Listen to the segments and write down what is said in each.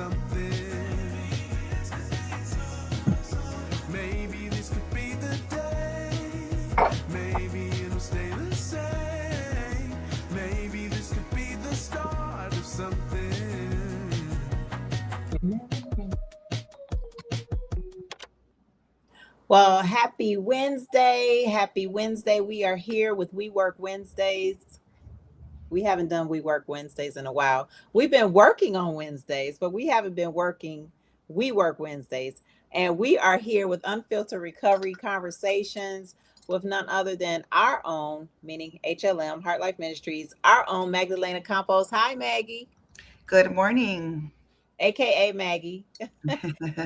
something. Maybe this could be the day. Maybe it'll stay the same. Maybe this could be the start of something. Well, happy Wednesday. Happy Wednesday. We are here with We Work Wednesdays. We haven't done We Work Wednesdays in a while. We've been working on Wednesdays, but we haven't been working We Work Wednesdays. And we are here with Unfiltered Recovery Conversations with none other than our own, meaning HLM, Heart Life Ministries, our own Magdalena Campos. Hi, Maggie, Good morning. aka Maggie.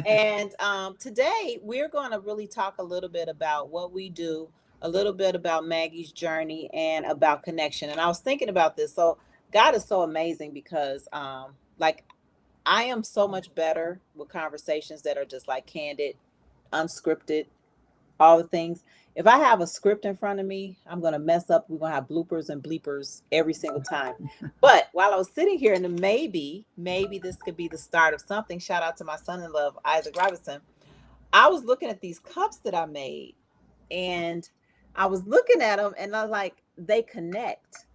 And today we're going to really talk a little bit about what we do, a little bit about Maggie's journey, and about connection. And I was thinking about this. So God is so amazing because, like, I am so much better with conversations that are just like candid, unscripted, all the things. If I have a script in front of me, I'm gonna mess up. We're gonna have bloopers and bleepers every single time. But while I was sitting here, and maybe this could be the start of something. Shout out to my son-in-law, Isaac Robinson. I was looking at these cups that I made, and I was looking at them, and I was like, they connect.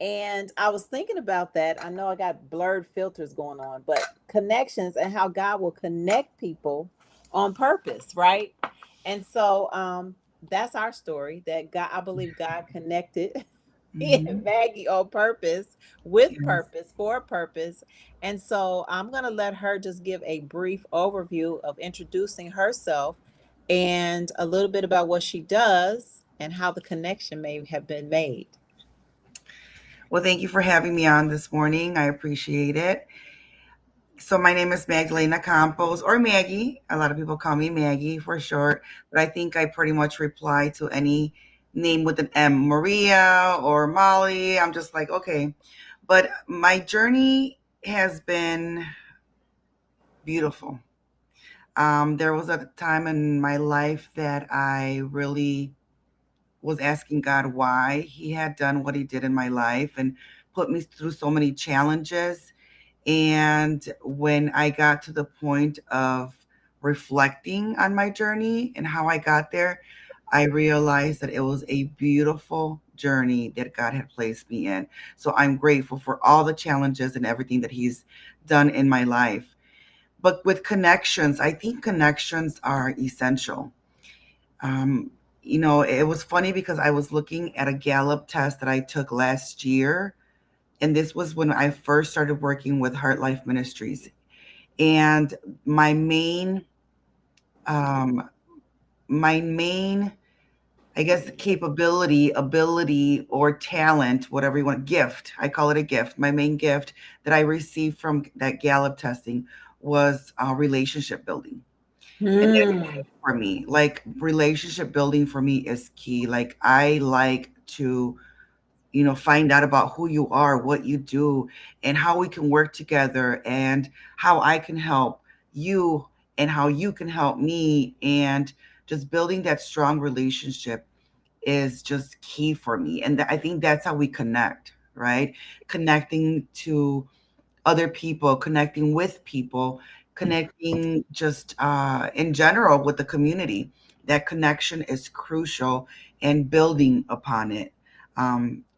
And I was thinking about that. I know I got blurred filters going on, but connections and how God will connect people on purpose, right? And so that's our story that God, I believe God connected me and Mhm. Maggie on purpose, with Yes. purpose, for a purpose. And so I'm going to let her just give a brief overview of introducing herself and a little bit about what she does and how the connection may have been made. Well, thank you for having me on this morning. I appreciate it. So, my name is Magdalena Campos, or Maggie. A lot of people call me Maggie for short, but I think I pretty much reply to any name with an M, Maria or Molly. I'm just like, okay. But my journey has been beautiful. There was a time in my life that I really was asking God why He had done what He did in my life and put me through so many challenges. And when I got to the point of reflecting on my journey and how I got there, I realized that it was a beautiful journey that God had placed me in. So I'm grateful for all the challenges and everything that He's done in my life. But with connections, I think connections are essential. Um, it was funny because I was looking at a Gallup test that I took last year, and this was when I first started working with Heart Life Ministries. And my main, um, my main, I guess, ability, or talent, whatever you want, gift. I call it a gift. My main gift that I received from that Gallup testing was relationship building. And that's Hmm. key for me. Like relationship building for me is key. Like I like to, find out about who you are, what you do, and how we can work together and how I can help you and how you can help me. And just building that strong relationship is just key for me. And I think that's how we connect, right? Connecting to other people, connecting with people, connecting just in general with the community. That connection is crucial and building upon it,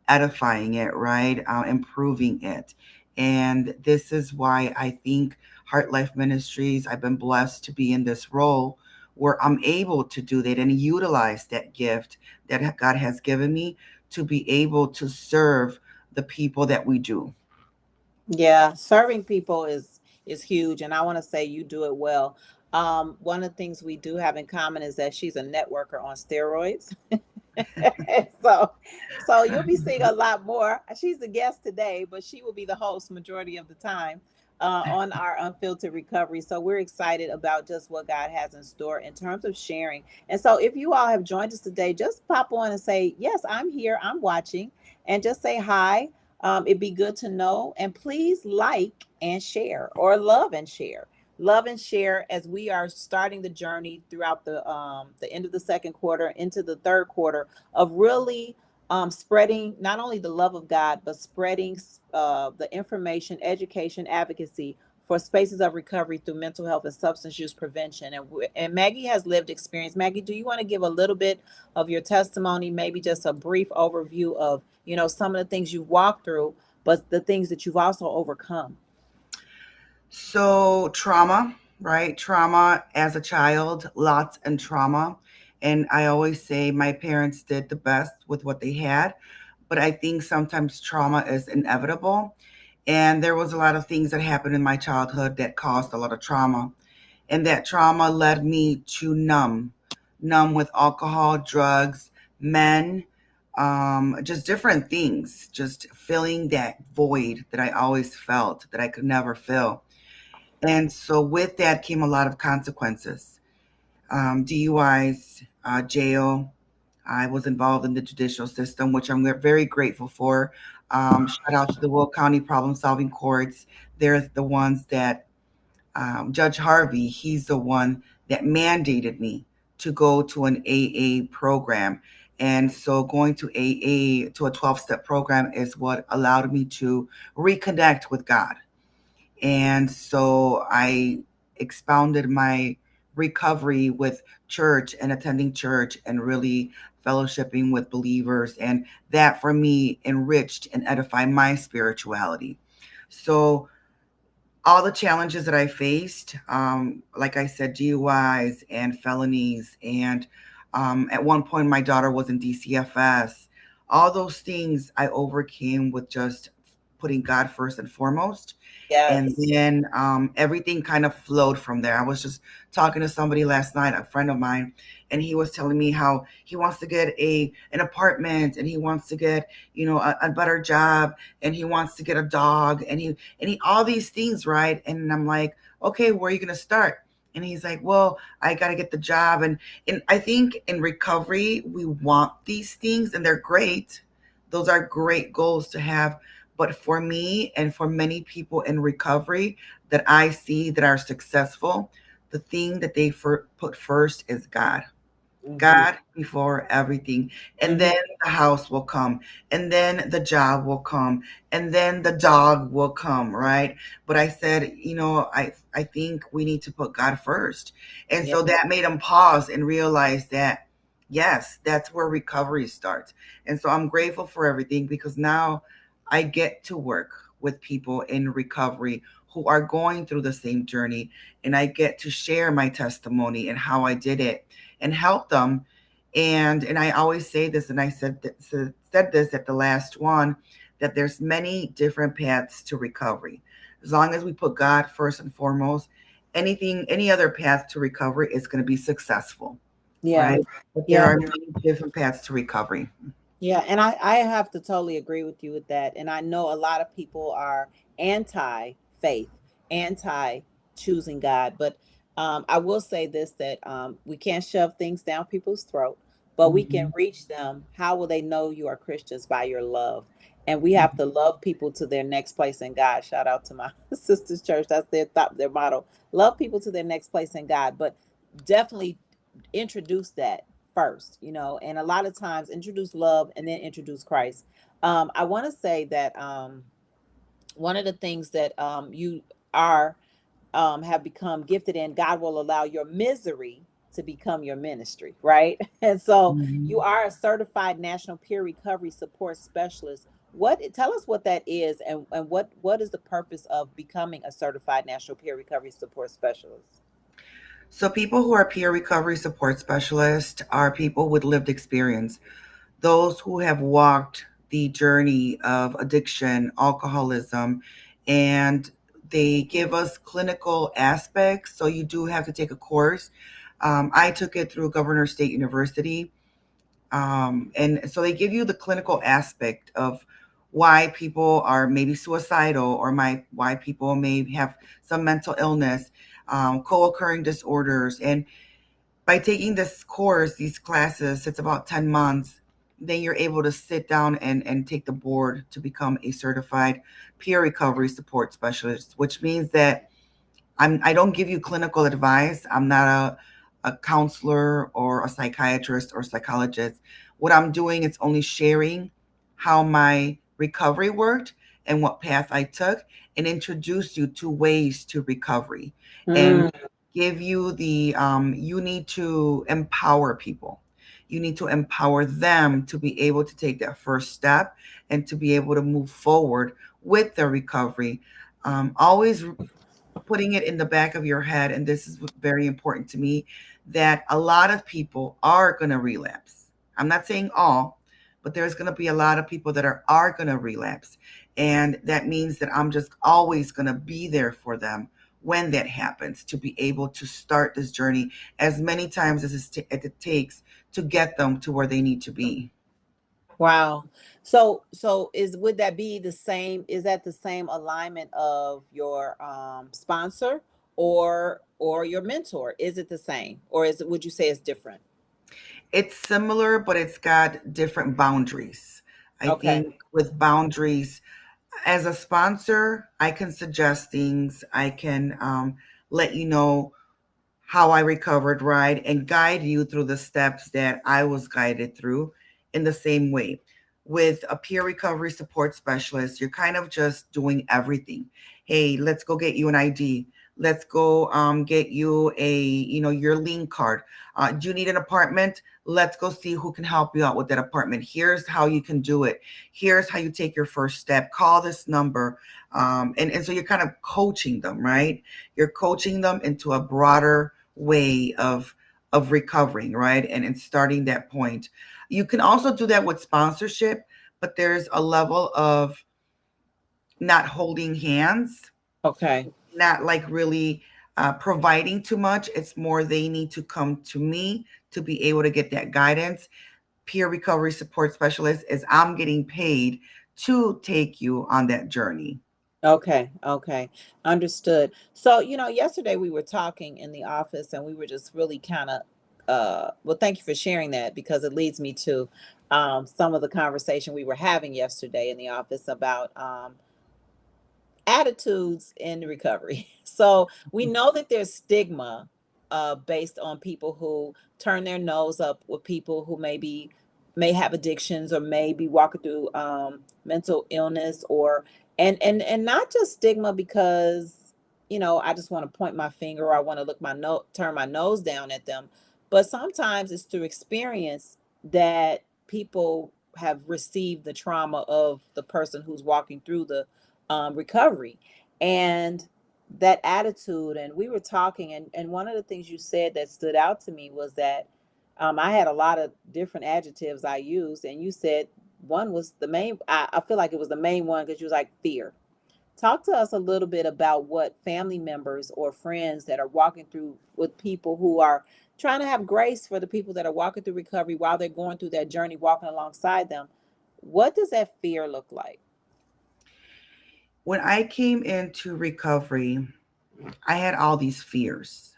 edifying it, right? Improving it. And this is why I think Heart Life Ministries, I've been blessed to be in this role where I'm able to do that and utilize that gift that God has given me to be able to serve the people that we do. Yeah, serving people is huge, and I want to say you do it well. One of the things we do have in common is that she's a networker on steroids. so so you'll be seeing a lot more. She's the guest today, but she will be the host majority of the time on our Unfiltered Recovery. So we're excited about just what God has in store in terms of sharing. And so if you all have joined us today, just pop on and say, yes, I'm here, I'm watching, and just say hi. It'd be good to know. And please like and share, or love and share. Love and share as we are starting the journey throughout the end of the second quarter into the third quarter of really spreading not only the love of God, but spreading the information, education, advocacy for spaces of recovery through mental health and substance use prevention. And Maggie has lived experience. Maggie, do you want to give a little bit of your testimony, maybe just a brief overview of, some of the things you've walked through, but the things that you've also overcome? So, trauma, right? Trauma as a child, lots and trauma. And I always say my parents did the best with what they had, but I think sometimes trauma is inevitable. And there was a lot of things that happened in my childhood that caused a lot of trauma. And that trauma led me to numb with alcohol, drugs, men, just different things, just filling that void that I always felt that I could never fill. And so with that came a lot of consequences, DUIs, jail. I was involved in the judicial system, which I'm very grateful for. Shout out to the Will County Problem Solving Courts. They're the ones that Judge Harvey, he's the one that mandated me to go to an AA program. And so going to AA, to a 12-step program, is what allowed me to reconnect with God. And so I expounded my recovery with church and attending church and really fellowshipping with believers. And that for me enriched and edified my spirituality. So all the challenges that I faced, like I said, DUIs and felonies, and at one point my daughter was in DCFS. All those things I overcame with just putting God first and foremost. And Yes. then everything kind of flowed from there. I was just talking to somebody last night, a friend of mine, and he was telling me how he wants to get an apartment, and he wants to get, a better job, and he wants to get a dog, and he all these things, right? And I'm like, okay, where are you going to start? And he's like, well, I got to get the job. And I think in recovery, we want these things, and they're great. Those are great goals to have. But for me and for many people in recovery that I see that are successful, the thing that they put first is God. Hmm. God before everything. And Hmm. then the house will come. And then the job will come. And then the dog will come, right? But I said, I think we need to put God first. And Yeah. so that made him pause and realize that, yes, that's where recovery starts. And so I'm grateful for everything because now I get to work with people in recovery who are going through the same journey. And I get to share my testimony and how I did it and help them. And I always say this, and I said this at the last one, that there's many different paths to recovery. As long as we put God first and foremost, any other path to recovery is going to be successful, Yeah. right? But there Yeah. are many different paths to recovery. Yeah, and I have to totally agree with you with that. And I know a lot of people are anti faith, anti choosing God. But I will say this, that we can't shove things down people's throat, but we can Mhm. reach them. How will they know you are Christians? By your love. And we have Mhm. to love people to their next place in God. Shout out to my sister's church. That's their thought, their motto. Love people to their next place in God. But definitely introduce that first, and a lot of times introduce love and then introduce Christ. I want to say that one of the things that you are have become gifted in, God will allow your misery to become your ministry, right? And so you Mhm. are a certified national peer recovery support specialist. What Tell us what that is, and what is the purpose of becoming a certified national peer recovery support specialist? So people who are peer recovery support specialists are people with lived experience, those who have walked the journey of addiction, alcoholism, and they give us clinical aspects. So you do have to take a course. I took it through Governor State University. And so they give you the clinical aspect of why people are maybe suicidal or why people may have some mental illness, co-occurring disorders. And by taking this course, these classes, it's about 10 months, then you're able to sit down and take the board to become a certified peer recovery support specialist, which means that I don't give you clinical advice. I'm not a counselor or a psychiatrist or psychologist. What I'm doing is only sharing how my recovery worked and what path I took, and introduce you to ways to recovery, and Mm, give you the you need to empower people. You need to empower them to be able to take that first step and to be able to move forward with their recovery. Always putting it in the back of your head, and this is very important to me, that a lot of people are going to relapse. I'm not saying all, but there's going to be a lot of people that are going to relapse. And that means that I'm just always going to be there for them when that happens, to be able to start this journey as many times as it takes to get them to where they need to be. wow. So is would that be the same? Is that the same alignment of your sponsor or your mentor? Is it the same, or is it? Would you say it's different? It's similar, but it's got different boundaries. I Okay. think with boundaries, as a sponsor, I can suggest things. I can let you know how I recovered, right? And guide you through the steps that I was guided through in the same way. With a peer recovery support specialist, you're kind of just doing everything. Hey, let's go get you an ID. Let's go get you your lien card. Do you need an apartment? Let's go see who can help you out with that apartment. Here's how you can do it. Here's how you take your first step. Call this number. And so you're kind of coaching them, right? You're coaching them into a broader way of recovering, right? And starting that point. You can also do that with sponsorship, but there's a level of not holding hands, Okay. not like really providing too much. It's more they need to come to me to be able to get that guidance. Peer recovery support specialist is I'm getting paid to take you on that journey. Okay, okay. Understood. So, yesterday we were talking in the office and we were just really kind of well, thank you for sharing that because it leads me to some of the conversation we were having yesterday in the office about attitudes in recovery. So we know that there's stigma based on people who turn their nose up with people who may have addictions or may be walking through mental illness or and not just stigma because I just want to point my finger or I want to turn my nose down at them, but sometimes it's through experience that people have received the trauma of the person who's walking through the recovery and that attitude. And we were talking, and one of the things you said that stood out to me was that I had a lot of different adjectives I used, and you said one was the main. I feel like it was the main one because you was like fear. Talk to us a little bit about what family members or friends that are walking through with people who are trying to have grace for the people that are walking through recovery while they're going through that journey, walking alongside them. What does that fear look like? When I came into recovery, I had all these fears,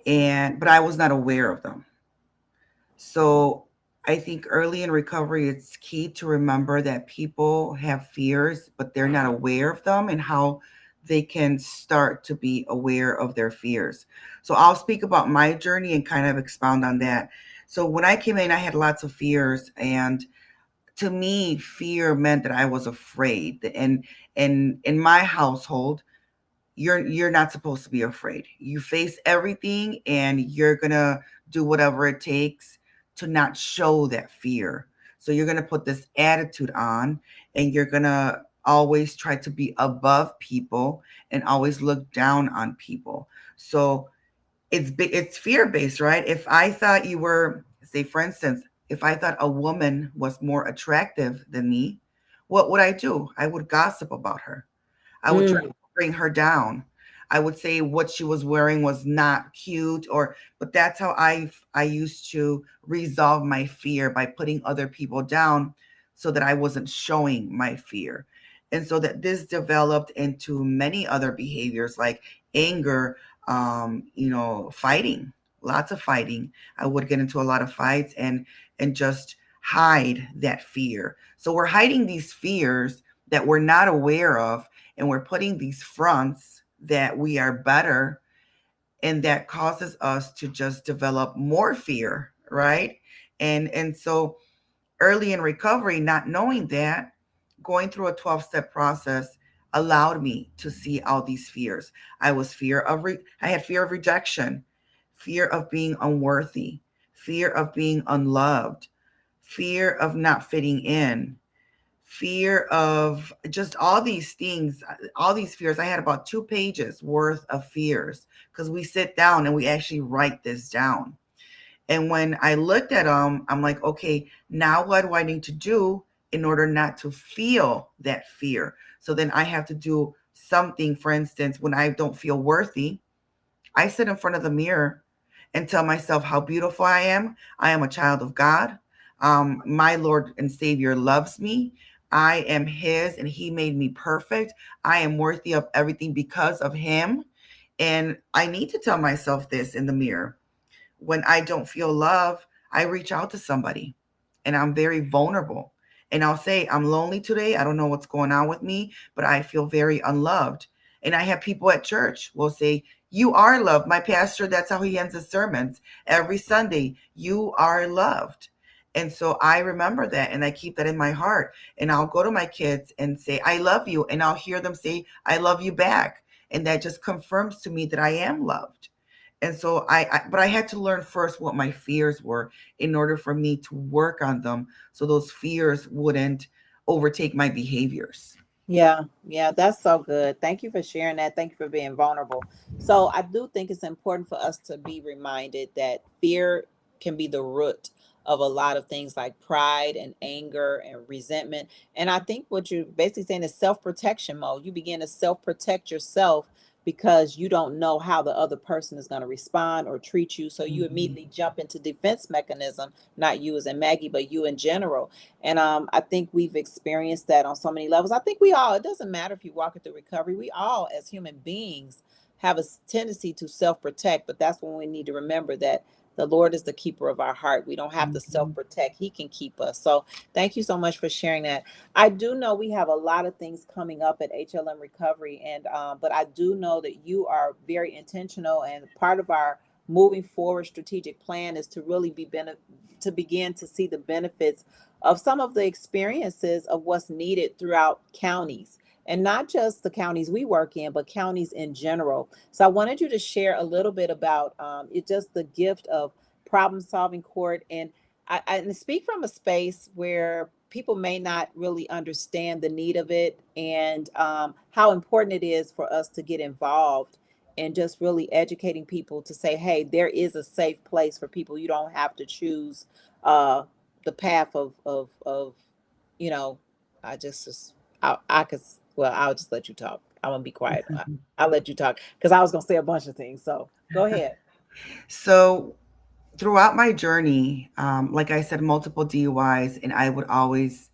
and but I was not aware of them. So I think early in recovery, it's key to remember that people have fears, but they're not aware of them and how they can start to be aware of their fears. So I'll speak about my journey and kind of expound on that. So when I came in, I had lots of fears, and to me, fear meant that I was afraid. And in my household, you're not supposed to be afraid. You face everything and you're going to do whatever it takes to not show that fear. So you're going to put this attitude on, and you're going to always try to be above people and always look down on people. So it's fear based, right? If I thought you were, say for instance, if I thought a woman was more attractive than me, what would I do? I would gossip about her. I would try to Mm, bring her down. I would say what she was wearing was not cute, or but that's how I used to resolve my fear, by putting other people down so that I wasn't showing my fear. And so that this developed into many other behaviors like anger, fighting, lots of fighting. I would get into a lot of fights and just hide that fear. So we're hiding these fears that we're not aware of, and we're putting these fronts that we are better, and that causes us to just develop more fear, right? And so early in recovery, not knowing that, going through a 12-step process allowed me to see all these fears. I had fear of rejection, fear of being unworthy, fear of being unloved, fear of not fitting in, fear of just all these things, all these fears. I had about 2 pages worth of fears because we sit down and we actually write this down. And when I looked at them, I'm like, okay, now what do I need to do in order not to feel that fear? So then I have to do something. For instance, when I don't feel worthy, I sit in front of the mirror and tell myself how beautiful I am. I am a child of God. My Lord and Savior loves me. I am His and He made me perfect. I am worthy of everything because of Him. And I need to tell myself this in the mirror. When I don't feel love, I reach out to somebody and I'm very vulnerable. And I'll say, I'm lonely today. I don't know what's going on with me, but I feel very unloved. And I have people at church will say, you are loved. My pastor, that's how he ends his sermons every Sunday. You are loved. And so I remember that and I keep that in my heart. And I'll go to my kids and say, I love you. And I'll hear them say, I love you back. And that just confirms to me that I am loved. And so but I had to learn first what my fears were in order for me to work on them so those fears wouldn't overtake my behaviors. Yeah, yeah, that's so good. Thank you for sharing that. Thank you for being vulnerable. So, I do think it's important for us to be reminded that fear can be the root of a lot of things like pride and anger and resentment. And I think what you're basically saying is self protection mode. You begin to self protect yourself because you don't know how the other person is going to respond or treat you. So, you Mhm. immediately jump into defense mechanism, not you as in Maggie, but you in general. And I think we've experienced that on so many levels. I think we all, it doesn't matter if you're walking through recovery, we all, as human beings, have a tendency to self protect. But that's when we need to remember that the Lord is the keeper of our heart. We don't have to self Mhm. protect, He can keep us. So thank you so much for sharing that. I do know we have a lot of things coming up at HLM Recovery, and but I do know that you are very intentional, and part of our moving forward strategic plan is to really to begin to see the benefits of some of the experiences of what's needed throughout counties, and not just the counties we work in, but counties in general. So I wanted you to share a little bit about it, just the gift of problem solving court. And I speak from a space where people may not really understand the need of it, and how important it is for us to get involved and just really educating people to say, hey, there is a safe place for people. You don't have to choose uh, the path of you know I just I could, well, I'll just let you talk. I'm gonna be quiet. I'll let you talk because I was gonna say a bunch of things, so go ahead. So throughout my journey, like I said, multiple DUIs, and I would always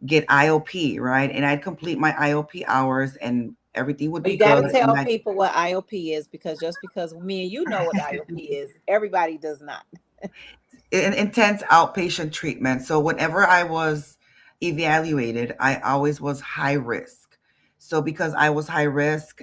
get IOP, right? And I'd complete my IOP hours and everything would But be you got to good. And tell I people what IOP is, because just because me and you know what IOP is, everybody does not. intense outpatient treatment. So whenever I was evaluated, I always was high risk. So because I was high risk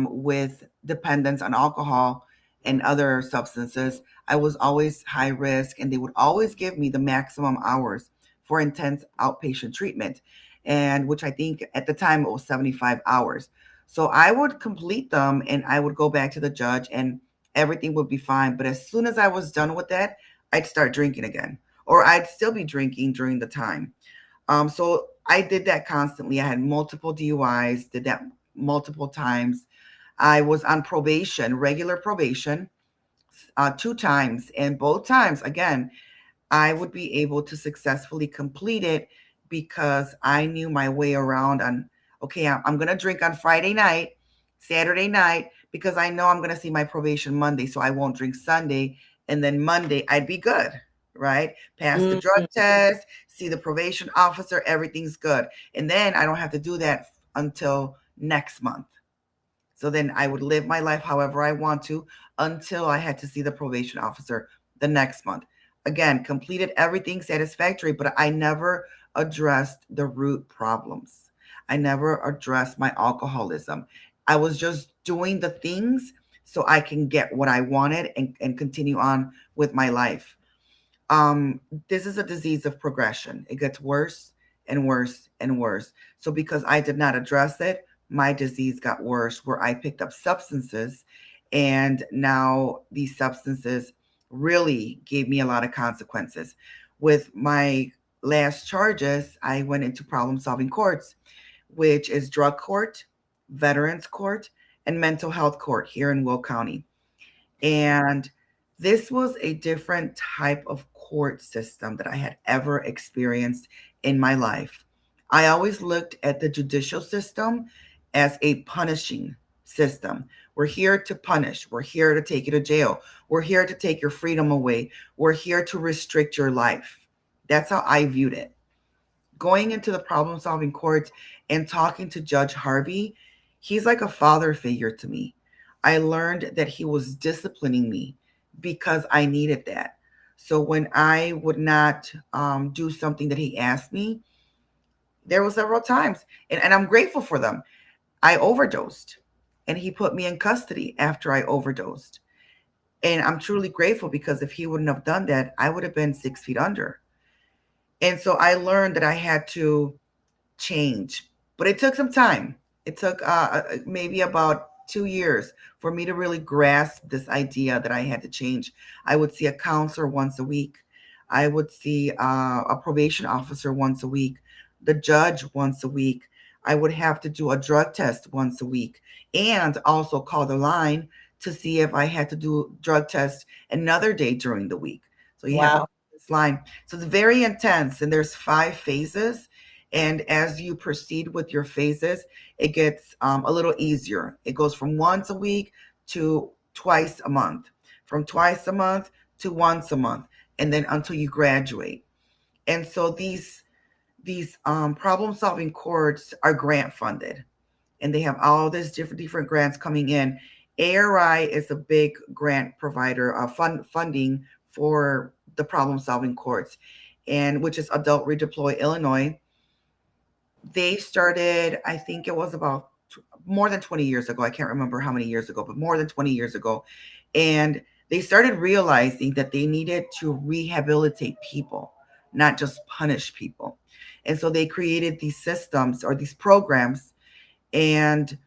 with dependence on alcohol and other substances, I was always high risk, and they would always give me the maximum hours for intense outpatient treatment, and which I think at the time it was 75 hours. So I would complete them, and I would go back to the judge, and everything would be fine. But as soon as I was done with that, I'd start drinking again, or I'd still be drinking during the time. So I did that constantly. I had multiple DUIs, did that multiple times. I was on probation, regular probation, 2 times, and both times, again, I would be able to successfully complete it because I knew my way around on, okay, I'm going to drink on Friday night, Saturday night, because I know I'm going to see my probation Monday. So I won't drink Sunday. And then Monday, I'd be good, right? Pass the drug Mhm. test, see the probation officer, everything's good. And then I don't have to do that until next month. So then I would live my life however I want to until I had to see the probation officer the next month. Again, completed everything satisfactory, but I never addressed the root problems. I never addressed my alcoholism. I was just doing the things so I can get what I wanted and continue on with my life. um, this is a disease of progression. It gets worse and worse and worse. So because I did not address it, my disease got worse where I picked up substances, and now these substances really gave me a lot of consequences. With my last charges, I went into problem solving courts, which is drug court, veterans court, and mental health court here in Will County. And this was a different type of court system that I had ever experienced in my life. I always looked at the judicial system as a punishing system. We're here to punish. We're here to take you to jail. We're here to take your freedom away. We're here to restrict your life. That's how I viewed it. Going into the problem solving courts and talking to Judge Harvey, he's like a father figure to me. I learned that he was disciplining me because I needed that. So when I would not do something that he asked me, there were several times, and I'm grateful for them. I overdosed, and he put me in custody after I overdosed. And I'm truly grateful because if he wouldn't have done that, I would have been 6 feet under. And so I learned that I had to change, but it took some time. It took maybe about 2 years for me to really grasp this idea that I had to change. I would see a counselor once a week. I would see a probation officer once a week, the judge once a week. I would have to do a drug test once a week and also call the line to see if I had to do drug tests another day during the week. So you have to Wow. call this line. So it's very intense, and there's 5 phases, and as you proceed with your phases, it gets a little easier. It goes from once a week to twice a month, from twice a month to once a month, and then until you graduate. And so these problem solving courts are grant funded, and they have all these different grants coming in. ARI is a big grant provider of funding for the problem solving courts, and which is Adult Redeploy Illinois. They started, I think it was about more than 20 years ago. I can't remember how many years ago, but more than 20 years ago. And they started realizing that they needed to rehabilitate people, not just punish people. And so they created these systems or these programs. And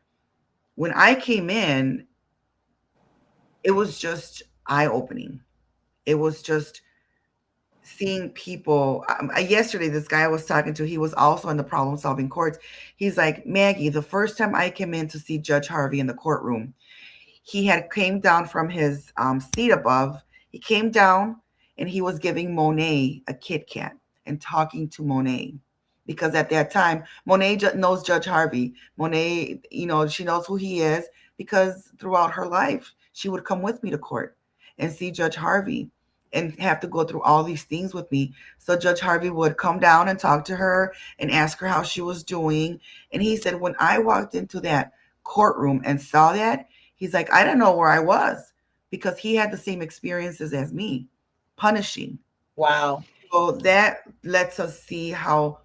when I came in, it was just eye opening. It was just seeing people. Yesterday, this guy I was talking to, he was also in the problem solving courts. He's like, Maggie, the first time I came in to see Judge Harvey in the courtroom, he had came down from his seat above. He came down and he was giving Monet a Kit Kat and talking to Monet. Because at that time, Monet knows Judge Harvey. Monet, she knows who he is because throughout her life, she would come with me to court and see Judge Harvey and have to go through all these things with me. So Judge Harvey would come down and talk to her and ask her how she was doing. And he said, when I walked into that courtroom and saw that, he's like, I don't know where I was because he had the same experiences as me, punishing. Wow. So that lets us see how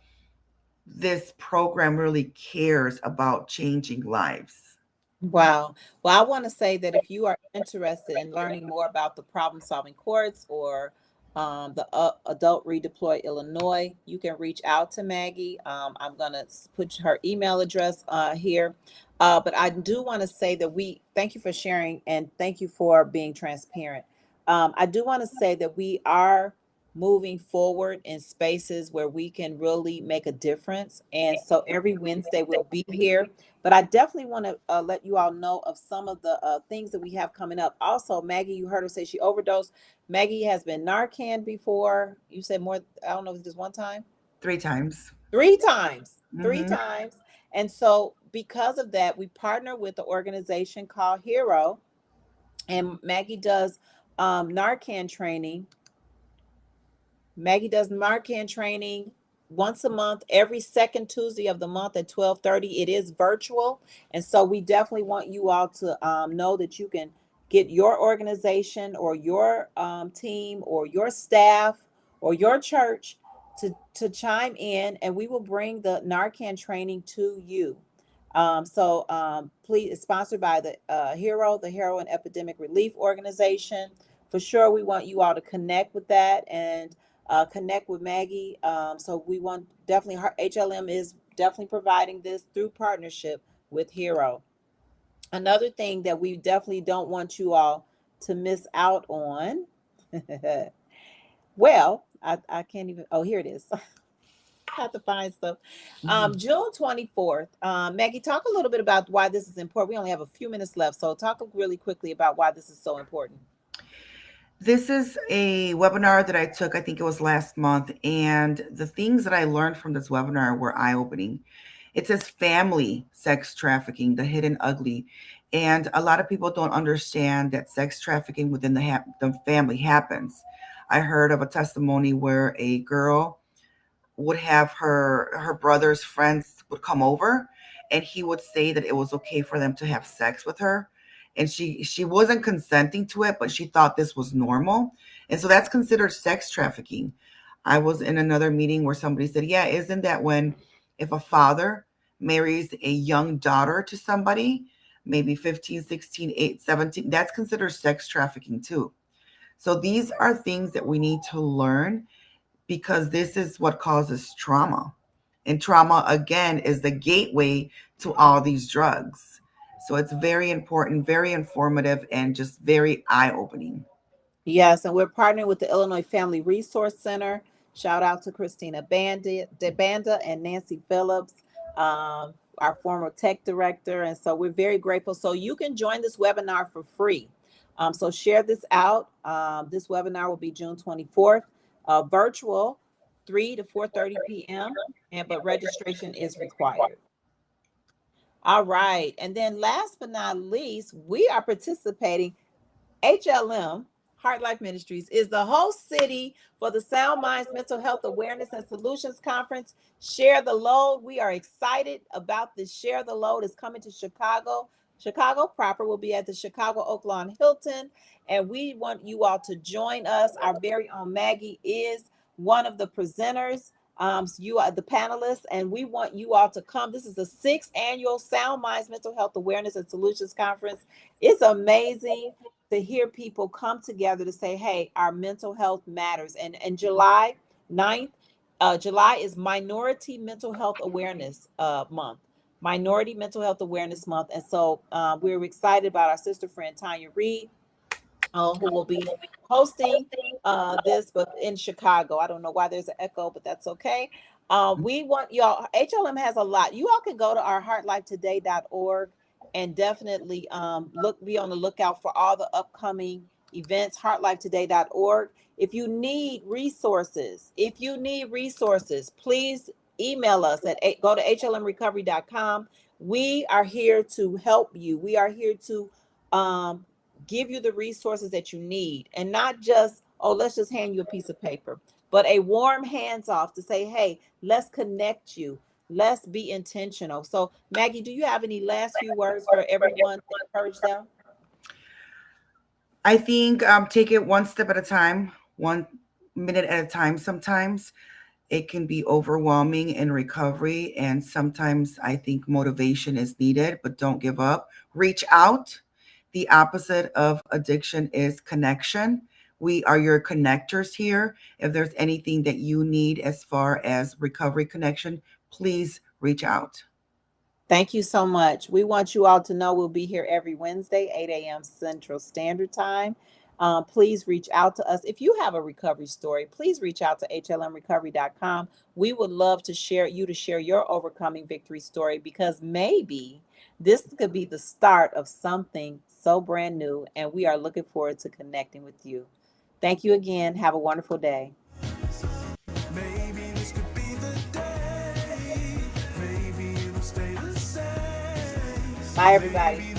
this program really cares about changing lives. Wow. Well, I want to say that if you are interested in learning more about the problem solving courts or the Adult Redeploy Illinois, you can reach out to Maggie. I'm going to put her email address here. But I do want to say that we thank you for sharing and thank you for being transparent. I do want to say that we are moving forward in spaces where we can really make a difference. And so every Wednesday we'll be here, but I definitely want to let you all know of some of the things that we have coming up. Also, Maggie, you heard her say she overdosed. Maggie has been Narcan before. You said more, I don't know if it's just one time. 3 times. Three times. Three Hmm. times. And so, because of that, we partner with the organization called Hero, and Maggie does Narcan training. Maggie does Narcan training once a month, every second Tuesday of the month at 12:30. It is virtual, and so we definitely want you all to know that you can get your organization or your team or your staff or your church to chime in, and we will bring the Narcan training to you. Please, it's sponsored by the HERO, the Heroin Epidemic Relief Organization, for sure we want you all to connect with that and connect with Maggie. So we want definitely her HLM is definitely providing this through partnership with Hero. Another thing that we definitely don't want you all to miss out on. Well, I can't even. Oh, here it is. I have to find stuff. Mhm. June 24th. Maggie, talk a little bit about why this is important. We only have a few minutes left, so talk really quickly about why this is so important. This is a webinar that I took, I think it was last month, and the things that I learned from this webinar were eye-opening. It says family sex trafficking, the hidden ugly. And a lot of people don't understand that sex trafficking within the family happens. I heard of a testimony where a girl would have her brother's friends would come over, and he would say that it was okay for them to have sex with her, and she wasn't consenting to it, but she thought this was normal, and so that's considered sex trafficking. I was in another meeting where somebody said, yeah, isn't that when if a father marries a young daughter to somebody, maybe 15, 16, 8, 17, that's considered sex trafficking too. So these are things that we need to learn, because this is what causes trauma. And trauma, again, is the gateway to all these drugs. So it's very important, very informative, and just very eye opening. Yes, and we're partnering with the Illinois Family Resource Center. Shout out to Christina Banda and Nancy Phillips, our former tech director. And so we're very grateful. So you can join this webinar for free. So share this out. This webinar will be June 24th, virtual, 3 to 4:30 p.m. And but registration is required. All right. And then last but not least, we are participating. HLM, Heart Life Ministries, is the host city for the Sound Minds Mental Health Awareness and Solutions Conference. Share the Load. We are excited about this. Share the Load is coming to Chicago. Chicago proper will be at the Chicago Oaklawn Hilton, and we want you all to join us. Our very own Maggie is one of the presenters. So you are the panelists, and we want you all to come. This is the 6th annual Sound Minds Mental Health Awareness and Solutions Conference. It's amazing to hear people come together to say, hey, our mental health matters. And July 9th, July is Minority Mental Health Awareness Month. Minority Mental Health Awareness Month. And so we're excited about our sister friend Tanya Reed, who will be hosting this, but in Chicago. I don't know why there's an echo, but that's okay. We want y'all, HLM has a lot. You all can go to our heartlifetoday.org and definitely be on the lookout for all the upcoming events, heartlifetoday.org. If you need resources, please email us at go to hlmrecovery.com. We are here to help you. We are here to give you the resources that you need, and not just, oh, let's just hand you a piece of paper, but a warm hands off to say, hey, let's connect you. Let's be intentional. So, Maggie, do you have any last few words for everyone to encourage them? I think take it one step at a time, 1 minute at a time. Sometimes it can be overwhelming in recovery, and sometimes I think motivation is needed, but don't give up. Reach out. The opposite of addiction is connection. We are your connectors here. If there's anything that you need as far as recovery connection, please reach out. Thank you so much. We want you all to know we'll be here every Wednesday, 8 a.m. Central Standard Time. Please reach out to us. If you have a recovery story, please reach out to hlmrecovery.com. We would love to share your overcoming victory story, because maybe this could be the start of something so brand new, and we are looking forward to connecting with you. Thank you again. Have a wonderful day. Maybe this could be the day. Maybe it'll stay the same. Bye, everybody.